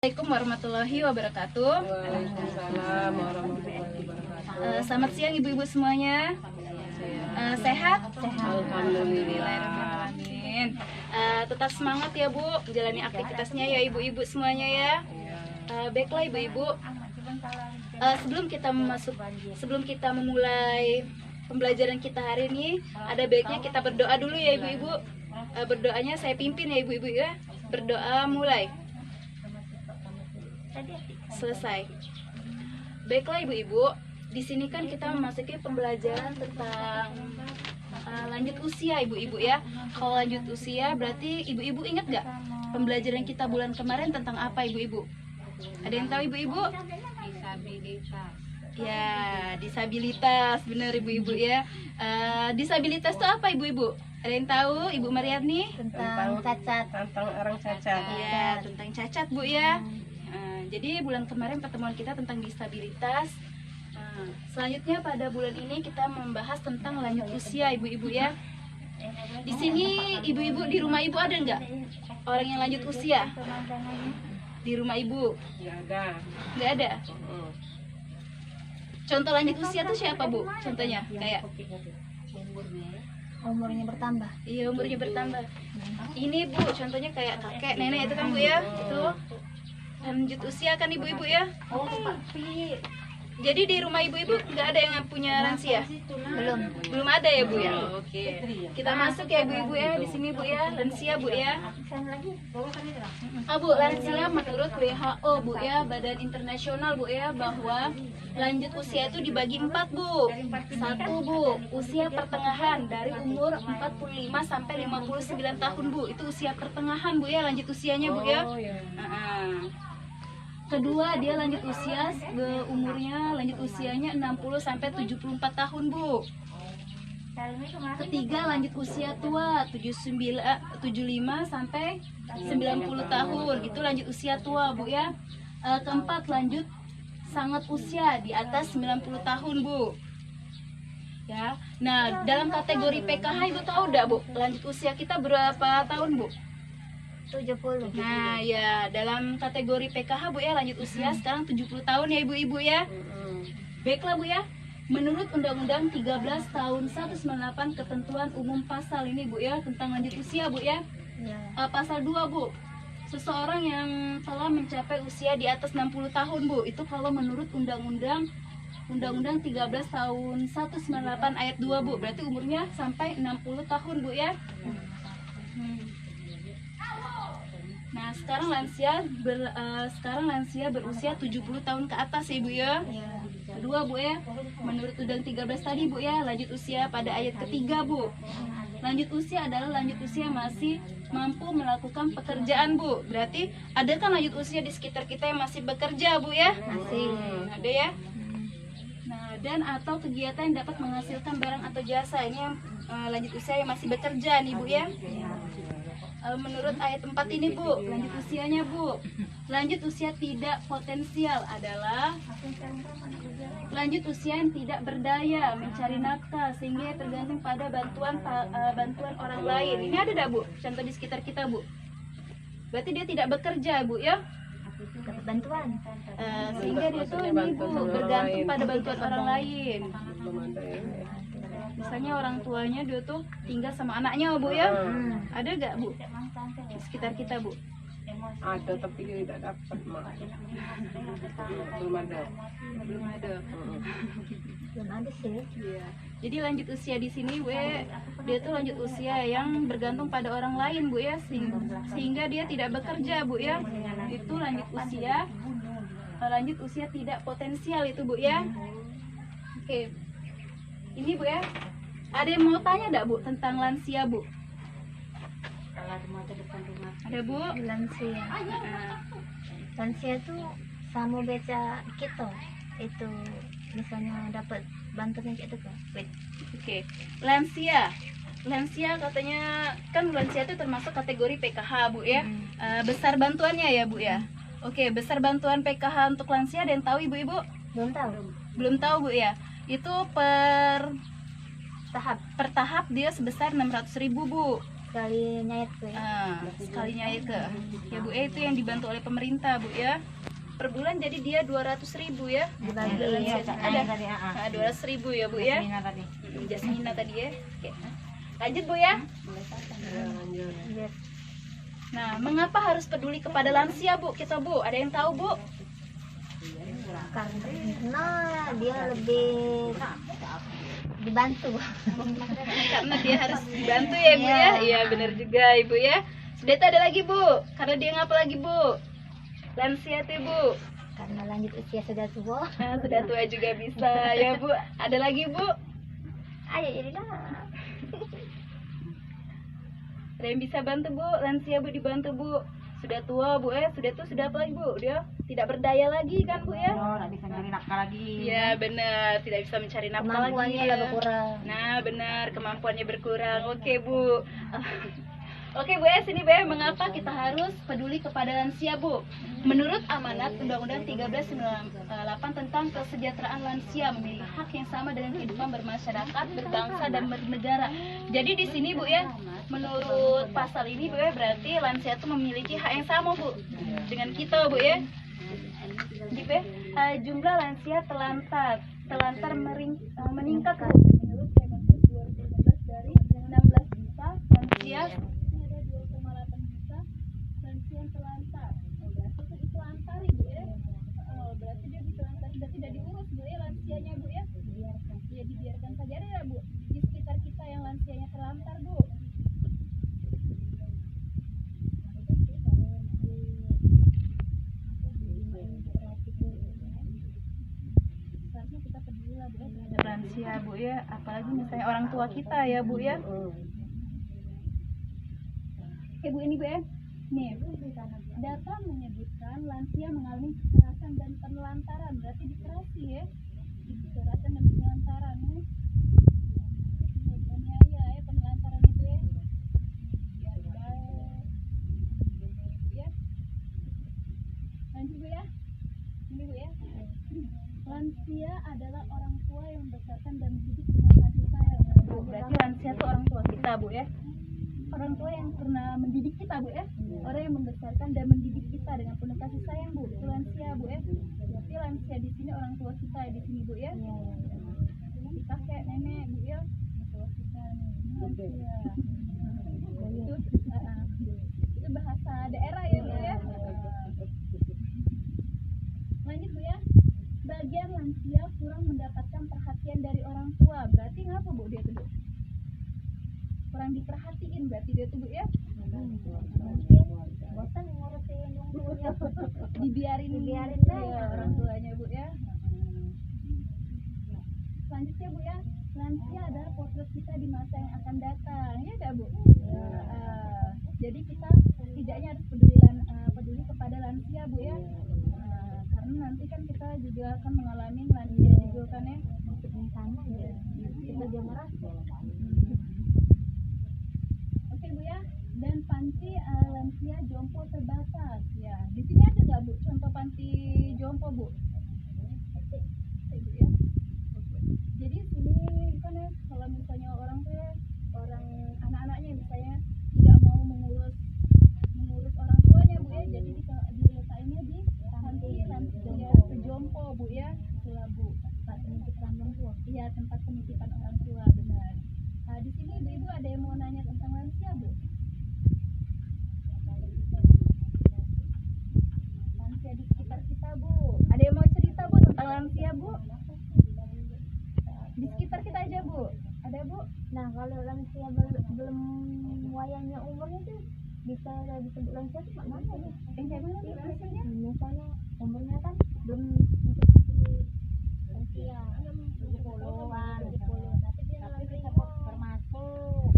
Assalamualaikum warahmatullahi wabarakatuh. Waalaikumsalam warahmatullahi wabarakatuh. Selamat siang ibu-ibu semuanya. Sehat? Alhamdulillah. Amin. Tetap semangat ya Bu, jalani aktivitasnya ya ibu-ibu semuanya ya. Baiklah ibu-ibu. Sebelum kita memulai pembelajaran kita hari ini, ada baiknya kita berdoa dulu ya ibu-ibu. Berdoanya saya pimpin ya ibu-ibu ya. Berdoa mulai. Selesai. Baiklah ibu-ibu, di sini kan kita memasuki pembelajaran tentang lanjut usia ibu-ibu ya. Kalau lanjut usia berarti ibu-ibu ingat gak pembelajaran kita bulan kemarin tentang apa ibu-ibu? Ada yang tahu ibu-ibu? Disabilitas. Ya, disabilitas, benar ibu-ibu ya. Disabilitas itu apa ibu-ibu? Ada yang tahu Ibu Mariani? Tentang cacat. Tentang orang cacat. Ya, tentang cacat Bu ya. Jadi bulan kemarin pertemuan kita tentang disabilitas. Selanjutnya pada bulan ini kita membahas tentang lanjut usia ibu-ibu ya. Di sini ibu-ibu, di rumah ibu ada nggak orang yang lanjut usia? Di rumah ibu? Nggak ada. Nggak ada. Contoh lanjut usia tuh siapa Bu? Contohnya kayak Umurnya bertambah. iya, umurnya bertambah. Ini Bu, contohnya kayak kakek, nenek itu kan Bu ya. Itu lanjut usia kan ibu-ibu ya. Jadi di rumah ibu-ibu nggak ada yang punya lansia? Belum ada ya Bu ya. Oke. Kita masuk ya ibu-ibu ya di sini Bu ya. Lansia Bu ya. Bu, lansia menurut WHO Bu ya, Badan Internasional Bu ya, bahwa lanjut usia itu dibagi 4 Bu. 1 Bu, usia pertengahan dari umur 45 sampai 59 tahun Bu. Itu usia pertengahan Bu ya, lanjut usianya Bu ya. Kedua, dia lanjut usia lanjut usianya 60 sampai 74 tahun Bu. Ketiga, lanjut usia tua 75 sampai 90 tahun. Itu lanjut usia tua Bu ya. Keempat, lanjut sangat usia di atas 90 tahun Bu. Ya. Nah, dalam kategori PKH Ibu tahu enggak Bu? Lanjut usia kita berapa tahun Bu? 70. Nah ya, dalam kategori PKH Bu ya, lanjut usia sekarang 70 tahun ya ibu-ibu ya. Baiklah Bu ya, menurut Undang-Undang 13 tahun 198 ketentuan umum pasal ini Bu ya, tentang lanjut usia Bu ya. Pasal 2 Bu, seseorang yang telah mencapai usia di atas 60 tahun Bu, itu kalau menurut Undang-Undang 13 tahun 198 ayat 2 Bu, berarti umurnya sampai 60 tahun Bu ya. Nah, sekarang lansia berusia 70 tahun ke atas ya Bu ya. Kedua Bu ya, menurut Undang 13 tadi Bu ya, lanjut usia pada ayat ketiga Bu. Lanjut usia adalah lanjut usia masih mampu melakukan pekerjaan Bu. Berarti ada kan lanjut usia di sekitar kita yang masih bekerja Bu ya? Masih. Ada ya. Nah, dan atau kegiatan yang dapat menghasilkan barang atau jasa. Ini yang lanjut usia yang masih bekerja nih Bu ya. Menurut ayat 4 ini Bu, lanjut usianya Bu, lanjut usia tidak potensial adalah lanjut usia yang tidak berdaya mencari nafkah sehingga tergantung pada bantuan orang lain. Ini ada enggak Bu? Contoh di sekitar kita Bu. Berarti dia tidak bekerja Bu ya? Dapat bantuan. Sehingga dia tuh ini Bu, bergantung pada bantuan orang lain. Belum ada ya. Misalnya orang tuanya dia tuh tinggal sama anaknya Bu ya. Ada gak Bu di sekitar kita Bu? Ada tapi tidak dapat mak. Belum ada. Belum ada. Belum ada sih. Iya. Jadi lanjut usia di sini Bu ya, dia tuh lanjut usia yang bergantung pada orang lain Bu ya, sehingga dia tidak bekerja Bu ya. Itu lanjut usia tidak potensial itu Bu ya. Oke. Ini Bu ya, ada yang mau tanya enggak Bu tentang lansia Bu? Ada Bu? Lansia. Lansia tuh sama baca kita. Itu misalnya dapat bantuan kayak itu kan. Oke. Lansia katanya kan lansia itu termasuk kategori PKH Bu ya. Besar bantuannya ya Bu ya. Oke, besar bantuan PKH untuk lansia ada yang tahu ibu-ibu? Belum tahu. Belum tahu Bu ya. Itu per tahap dia sebesar 600.000 Bu. sekali nyayat tuh ya. Sekalinya itu ya Bu itu yang dibantu oleh pemerintah Bu ya, per bulan jadi dia 200.000 ya Dibagi ya, ada tadi 200.000 ya Bu ya. Jasmina tadi. Jasmina tadi ya. Oke. Lanjut Bu ya. Biar Nah, mengapa harus peduli kepada lansia Bu kita Bu, ada yang tahu Bu? karena dia lebih dibantu. Karena dia harus dibantu ya Bu ya. Iya benar juga Ibu ya. Sudah itu ada lagi Bu, karena dia ngapa lagi Bu? Lansia tuh Bu. Karena lanjut usia sudah tua. Nah, sudah tua juga bisa ya Bu. Ada lagi Bu? Ayo jadi dah. Ada yang bisa bantu Bu? Lansia Bu dibantu Bu. Sudah tua Bu sudah apa lagi Bu? Dia tidak berdaya lagi kan Bu ya? Oh, nggak bisa nyari nafkah lagi. Iya benar, tidak bisa mencari nafkah lagi. Kemampuannya Ya. lah berkurang. Nah benar, kemampuannya berkurang. Oke Bu. Oke Bu sini Bu mengapa kita harus peduli kepada lansia Bu? Menurut amanat Undang-Undang 1398 tentang kesejahteraan lansia memiliki hak yang sama dengan kehidupan bermasyarakat, berbangsa dan bernegara. Jadi di sini Bu ya, menurut pasal ini Bu ya, berarti lansia itu memiliki hak yang sama Bu dengan kita Bu ya. Gitu ya. Jumlah lansia meningkat Bu. Menurut Kementerian 2015 dari 16 juta lansia ini ada 2,8 juta lansia yang telantar. Berarti itu lantar Ibu ya. Berarti dia ditelantar, sudah tidak diurus Bu ya lansianya Bu ya. Ya dibiarkan saja ada ya Bu di sekitar kita yang lansianya terlantar Bu. Seharusnya kita peduli lah Bu ya terhadap lansia Bu ya, apalagi misalnya orang tua kita ya Bu ya. Bu ini Bu ya. Nih, data menyebutkan lansia mengalami kekerasan dan penelantaran, berarti dikerasi ya. Kekerasan dan penelantaran nih. Penganiaya ya penelantaran itu ya. Ya, baik. Ya. Lanjut Bu ya. Ini Bu ya. Lansia adalah orang tua yang membesarkan dan mendidik dengan kasih sayang. Berarti lansia itu orang tua kita Bu ya. Orang tua yang pernah mendidik kita Bu ya. Orang yang membesarkan dan mendidik kita dengan penuh kasih sayang Bu. Itu lansia Bu ya. Berarti lansia di sini orang tua kita ya di sini Bu ya. Kita kayak nenek Bu ya. Orang tua kita nih. Lansia. Itu bahasa daerah ya Bu ya. Lanjut Bu ya. Bagian lansia kurang mendapatkan perhatian dari orang tua. Berarti ngapa Bu dia tuh Bu? Kurang diperhatiin berarti dia tuh Bu ya. Bosan ngurusin dulunya. Dibiarin Dibiarin ya, dah. orang tuanya Bu ya. Selanjutnya Bu ya, lansia adalah potret kita di masa yang akan datang ya enggak Bu? Jadi kita setidaknya harus peduli kepada lansia Bu ya. Karena nanti kan kita juga akan mengalami lansia juga kan ya. Sama ya. Kita dia merasa. Oke Bu ya, dan panti lansia jompo terbatas ya. Di sini ada nggak Bu contoh panti jompo Bu? Bu ya. Jadi sini kan ya kalau misalnya orang tuh ya, orang anak-anaknya misalnya tidak mau mengurus orang tuanya Bu ya, jadi diletakinnya di panti lansia jompo Bu ya, itulah Bu tempat penitipan orang tua. Iya tempat penitipan orang tua benar. Di sini ibu-ibu ada yang mau nanya tentang lansia Bu? Lansia di sekitar kita Bu. Ada yang mau cerita Bu tentang lansia Bu? Di sekitar kita aja Bu. Ada Bu? Nah kalau lansia belum wayangnya umurnya tuh bisa disebut lansia tuh mana nih? Kayak mana Bu lansianya? Misalnya umurnya kan belum mencapai lansia 70-an, 70, tapi dia bisa termasuk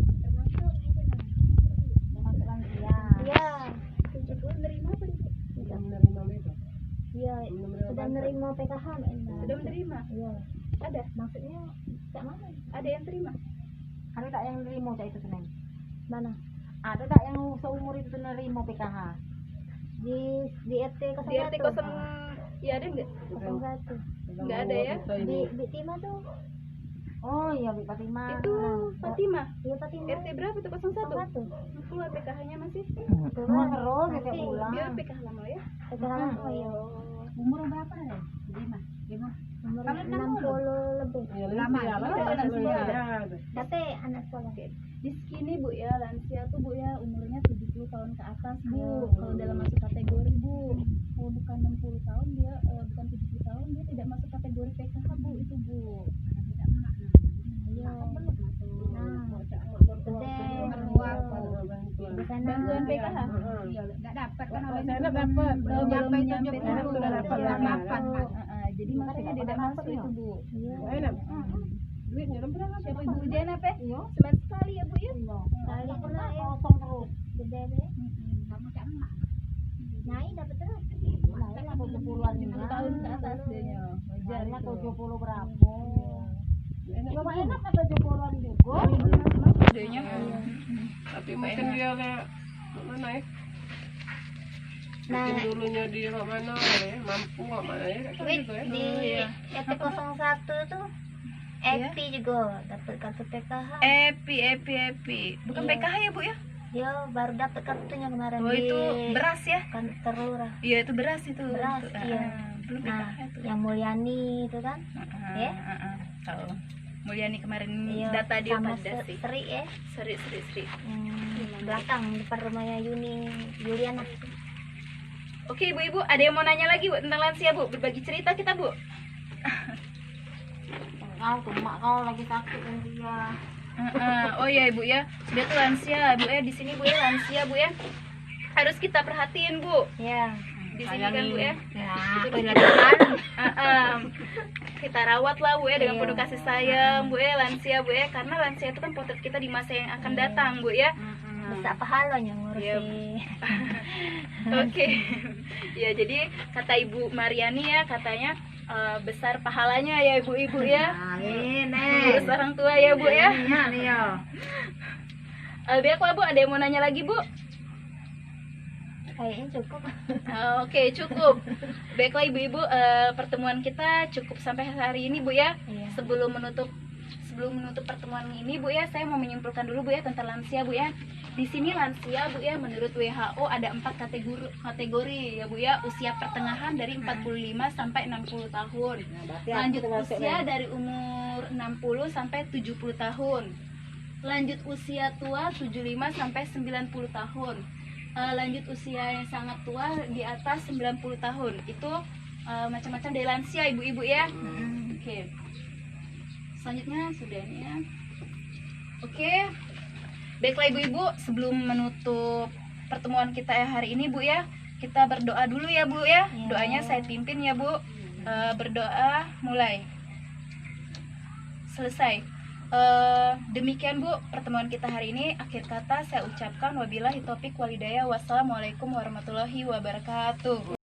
lansia. Iya. 70 nerima apa Bu? Iya, sudah menerima PKH Sudah menerima? Iya. Ada? Maksudnya tak mana? Ada yang terima? Ada tak yang nerima cak itu Senin? Mana? Ada tak yang seumur itu nerima PKH? Di RT 01. Di RT 0 ya ada nggak? 01. Nggak ada ya? Di Timah tuh Oh iya, Bu Fatimah. Itu Fatimah. Iya Fatimah. RT berapa tuh? 01. Satu. Keluar PKH-nya masih. Keluar terus ya tiap Masih. bulan. Dia PKH lama ya. Sekarang oh iya. Umur berapa ya? 5. Umur Kalau 60 lebih. Ya, Lama. ya, Oh, anak anak sekolah. sekolah. Ya, Tapi anak sekolah. Di sini Bu ya, lansia tuh Bu ya umurnya 70 tahun ke atas Bu. Kalau dalam masuk kategori Bu. Kalau bukan 60 tahun dia bukan 70 tahun dia tidak masuk kategori PKH Bu itu Bu. Iya. Nah, di sana Bantuan PKH. Enggak dapat kan Kalau saya nak dapat. Belum Nyampe nyampe 70 sana sudah dapat. Iya, Nah, dapat. Jadi makanya tidak masuk itu Bu. iya. enak. Duitnya berapa? Siapa Ibu Ujian apa? Iya. Semen sekali ya Bu ya. Kali pernah ya kosong terus. gede deh. Kamu cak emak. Naik dapat terus. Naik lah 70-an 70 tahun ke atas dia. Wajar Naik itu. 70 berapa? Enak. Coba enak kan 70-an juga. Gedenya. Tapi mungkin dia kayak mana ya? Nah, Mungkin dulunya di mana ya? Mampu mana ya? Kayak Wih, gitu ya. di iya. RT01 tuh Epi juga dapat kartu PKH. Epi. Bukan Iya. PKH ya Bu ya? Dia baru dapat kartunya kemarin Oh itu beras ya? kantor lurah. Iya itu beras itu. Beras, Itu, iya. Belum Nah, PKH tuh. yang Mulyani itu kan? Ya? Tahu. Mulyani kemarin Iya, data dia sama pada sih. Sri ya. Seri. Belakang depan rumahnya Yuni Juliana. Oke ibu-ibu, ada yang mau nanya lagi Bu tentang lansia Bu? Berbagi cerita kita Bu. Kau tuh mak kau lagi sakit kan dia. Oh iya ibu ya, dia tuh lansia Bu ya, di sini Bu ya lansia Bu ya. Harus kita perhatiin Bu. Ya. Di sini kan Bu ya. Ya, Kita rawat lah Bu ya dengan Iya. penuh kasih sayang Bu ya lansia Bu ya, karena lansia itu kan potret kita di masa yang akan datang Bu ya. Bisa pahalanya ngurusi. Iya. Oke. Ya jadi kata Ibu Mariani ya katanya besar pahalanya ya ibu-ibu ya. Amin. Ngurus orang tua ya Bu ya. Iya. Baiklah Bu, ada yang mau nanya lagi Bu? Kayaknya cukup. Oke cukup. Baiklah ibu-ibu, pertemuan kita cukup sampai hari ini Bu ya. Iya. Sebelum menutup pertemuan ini Bu ya, saya mau menyimpulkan dulu Bu ya tentang lansia Bu ya. Di sini lansia Bu ya, menurut WHO ada 4 kategori ya Bu ya. Usia pertengahan dari 45 sampai 60 tahun. Lanjut usia dari umur 60 sampai 70 tahun. Lanjut usia tua 75 sampai 90 tahun. Lanjut usia yang sangat tua di atas 90 tahun. Itu macam-macam dari lansia ibu-ibu ya. Oke. Selanjutnya sudah nih ya. Oke. Baiklah ibu-ibu, sebelum menutup pertemuan kita hari ini Bu ya, kita berdoa dulu ya Bu ya. Iya. Doanya saya pimpin ya Bu. Berdoa mulai. Selesai. Demikian Bu pertemuan kita hari ini. Akhir kata saya ucapkan wabillahi taufik walhidayah. Wassalamualaikum warahmatullahi wabarakatuh.